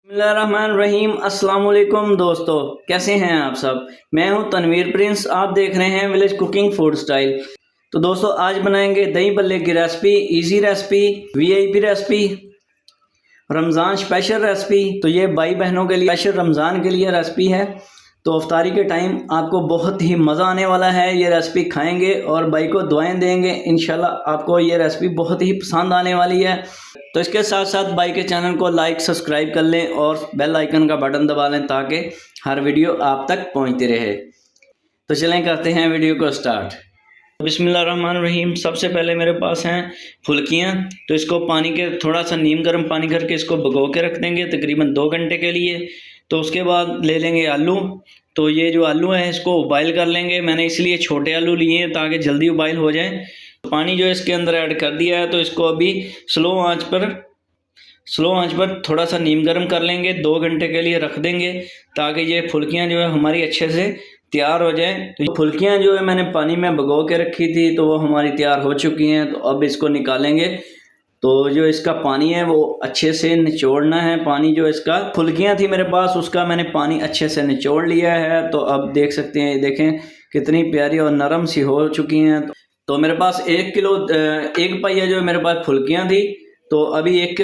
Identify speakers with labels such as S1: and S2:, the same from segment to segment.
S1: बिस्मिल्लाहिर्रहमानिर्रहीम। अस्सलाम वालेकुम दोस्तों, कैसे हैं आप सब। मैं हूं तनवीर प्रिंस, आप देख रहे हैं विलेज कुकिंग फूड स्टाइल। तो दोस्तों आज बनाएंगे दही बल्ले की recipe, easy recipe, VIP recipe, Ramzan special recipe. तो ये भाई बहनों के लिए स्पेशल रमज़ान के लिए रेसिपी है। तो अफ्तारी के टाइम आपको बहुत ही मज़ा आने वाला है। ये रेसिपी खाएंगे और भाई को दुआएं देंगे, इंशाल्लाह आपको ये रेसिपी बहुत ही पसंद आने वाली है। तो इसके साथ साथ भाई के चैनल को लाइक सब्सक्राइब कर लें और बेल आइकन का बटन दबा लें ताकि हर वीडियो आप तक पहुंचती रहे। तो चलें करते हैं वीडियो को स्टार्ट। बिस्मिल्लाहिर्रहमानिर्रहीम। सबसे पहले मेरे पास हैं फुल्कियाँ। तो इसको पानी के थोड़ा सा नीम गर्म पानी करके इसको भिगो के रख देंगे तकरीबन 2 घंटे के लिए। तो उसके बाद ले लेंगे आलू। तो ये जो आलू है इसको उबाइल कर लेंगे। मैंने इसलिए छोटे आलू लिए हैं ताकि जल्दी उबाइल हो जाए। पानी जो इसके अंदर ऐड कर दिया है तो इसको अभी स्लो आंच पर थोड़ा सा नीम गर्म कर लेंगे। 2 घंटे के लिए रख देंगे ताकि ये फुल्कियाँ जो है हमारी अच्छे से तैयार हो जाए। तो फुल्कियाँ जो है मैंने पानी में भिगो के रखी थी तो वो हमारी तैयार हो चुकी हैं। तो अब इसको निकालेंगे। तो जो इसका पानी है वो अच्छे से निचोड़ना है। पानी जो इसका फुल्कियाँ थी मेरे पास उसका मैंने पानी अच्छे से निचोड़ लिया है। तो अब देख सकते हैं, देखें कितनी प्यारी और नरम सी हो चुकी हैं। तो मेरे पास 1 किलो 1 पहिया जो मेरे पास फुल्कियाँ थी। तो अभी 1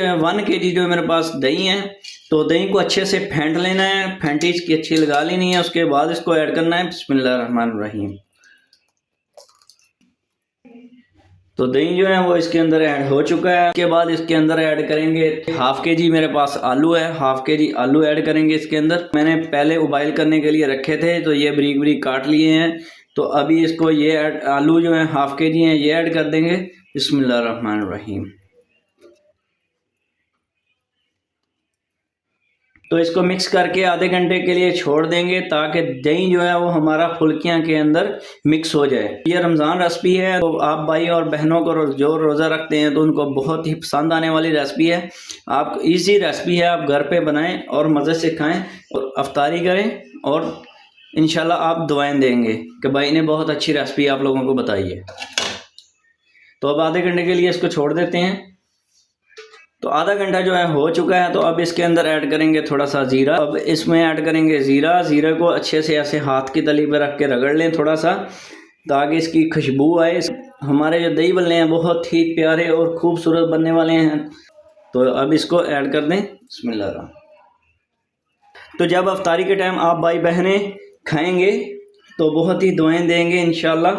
S1: kg जो मेरे पास दही है। तो दही को अच्छे से फेंट लेना है, फेंटी इसकी अच्छी लगा लेनी है। उसके बाद इसको ऐड करना है। बिस्मिल्लाहिर्रहमानिर्रहीम। तो दही जो है वो इसके अंदर ऐड हो चुका है। उसके बाद इसके अंदर ऐड करेंगे 1/2 kg मेरे पास आलू है। 1/2 kg आलू ऐड करेंगे इसके अंदर। मैंने पहले उबाइल करने के लिए रखे थे तो ये बारीक बारीक काट लिए हैं। तो अभी इसको ये आलू जो है 1/2 kg हैं ये ऐड कर देंगे। बिस्मिल्लाहिर्रहमानिर्रहीम। तो इसको मिक्स करके आधे घंटे के लिए छोड़ देंगे ताकि दही जो है वो हमारा फुल्कियाँ के अंदर मिक्स हो जाए। ये रमज़ान रेसिपी है तो आप भाई और बहनों को जो रोज़ा रखते हैं तो उनको बहुत ही पसंद आने वाली रेसिपी है। आप इजी रेसिपी है, आप घर पे बनाएं और मज़े से खाएं और अफ्तारी करें और इंशाल्लाह आप दुआएं देंगे कि भाई ने बहुत अच्छी रेसिपी आप लोगों को बताई है। तो अब आधे घंटे के लिए इसको छोड़ देते हैं। तो आधा घंटा जो है हो चुका है। तो अब इसके अंदर ऐड करेंगे थोड़ा सा ज़ीरा। अब इसमें ऐड करेंगे ज़ीरा को अच्छे से ऐसे हाथ की तली पर रख के रगड़ लें थोड़ा सा ताकि इसकी खुशबू आए। हमारे जो दही बल्ले हैं बहुत ही प्यारे और खूबसूरत बनने वाले हैं। तो अब इसको ऐड कर दें। बिस्मिल्लाह। तो जब अफ्तारी के टाइम आप भाई बहनें खाएंगे तो बहुत ही दुआएं देंगे इंशाल्लाह।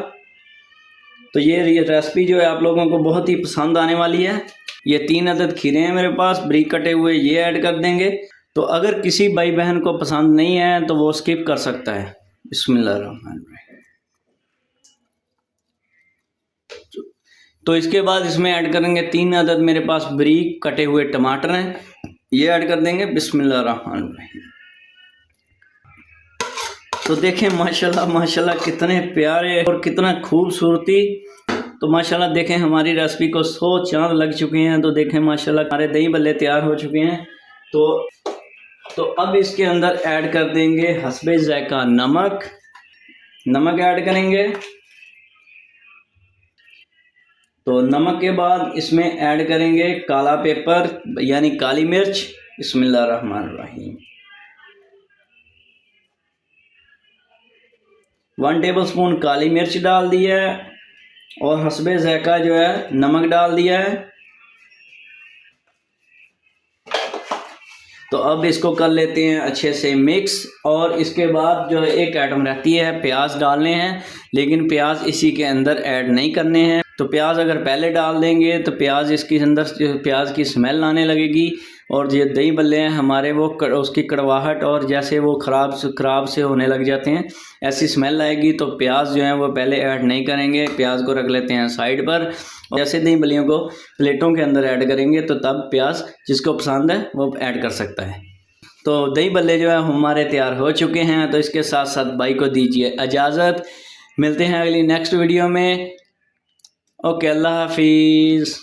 S1: तो ये रेसिपी जो है आप लोगों को बहुत ही पसंद आने वाली है। ये 3 अदद खीरे हैं मेरे पास बारीक कटे हुए, ये ऐड कर देंगे। तो अगर किसी भाई बहन को पसंद नहीं है तो वो स्किप कर सकता है। बिस्मिल्लाहिर्रहमानिर्रहीम। तो इसके बाद इसमें ऐड करेंगे 3 अदद मेरे पास बारीक कटे हुए टमाटर हैं, ये ऐड कर देंगे। बिस्मिल्लाहिर्रहमानिर्रहीम। तो देखें माशाल्लाह माशाल्लाह कितने प्यारे और कितना खूबसूरती। तो माशाल्लाह देखें हमारी रेसिपी को 100 चांद लग चुके हैं। तो देखें माशाल्लाह हमारे दही बल्ले तैयार हो चुके हैं। तो अब इसके अंदर ऐड कर देंगे हस्बे ज़ायका नमक ऐड करेंगे। तो नमक के बाद इसमें ऐड करेंगे काला पेपर यानी काली मिर्च। बिस्मिल्लाहिर्रहमानिर्रहीम। 1 टेबलस्पून काली मिर्च डाल दिया है और हस्बे ज़ायका जो है नमक डाल दिया है। तो अब इसको कर लेते हैं अच्छे से मिक्स। और इसके बाद जो एक आइटम रहती है प्याज डालने हैं, लेकिन प्याज इसी के अंदर ऐड नहीं करने हैं। तो प्याज अगर पहले डाल देंगे तो प्याज इसके अंदर प्याज की स्मेल आने लगेगी और ये दही बल्ले हैं हमारे वो उसकी कड़वाहट और जैसे वो ख़राब से होने लग जाते हैं, ऐसी स्मेल आएगी। तो प्याज जो है वो पहले ऐड नहीं करेंगे, प्याज को रख लेते हैं साइड पर। जैसे दही बल्लियों को प्लेटों के अंदर ऐड करेंगे तो तब प्याज जिसको पसंद है वो ऐड कर सकता है। तो दही बल्ले जो है हमारे तैयार हो चुके हैं। तो इसके साथ साथ भाई को दीजिए इजाज़त। मिलते हैं अगली नेक्स्ट वीडियो में। ओके, अल्लाह हाफिज़।